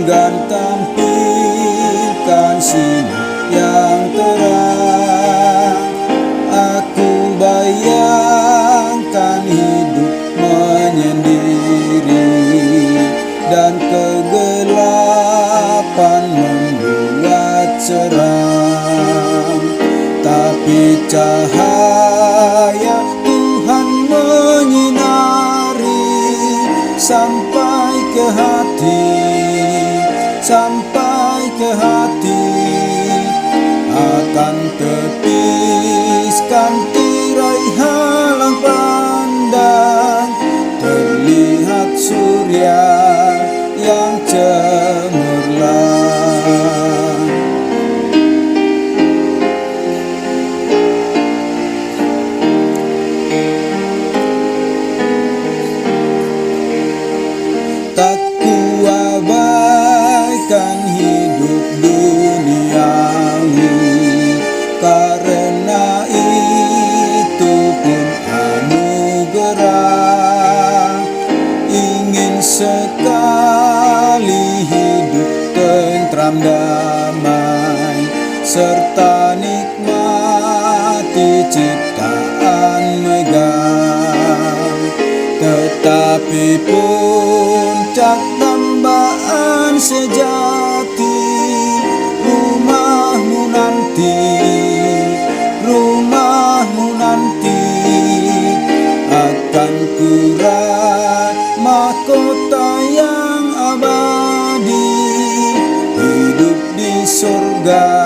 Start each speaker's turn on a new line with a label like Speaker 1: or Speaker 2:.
Speaker 1: enggan tampilkan sinar yang terang. Aku bayangkan hidup menyendiri, dan kegelapan membuat seram. Tapi cahaya Tuhan menyinari sampai ke hati, sampai ke hati. Akan tepiskan tirai halang pandang, terlihat surya yang cemerlang. Tak kuabaikan hidup duniawi, karena itu pun anugerah. Ingin sekali hidup tentram damai, serta nikmati ciptaan megah. Tetapi puncak dambaan sejati, rumahmu nanti, rumahmu nanti. Akan kurat mahkota yang abadi, hidup di surga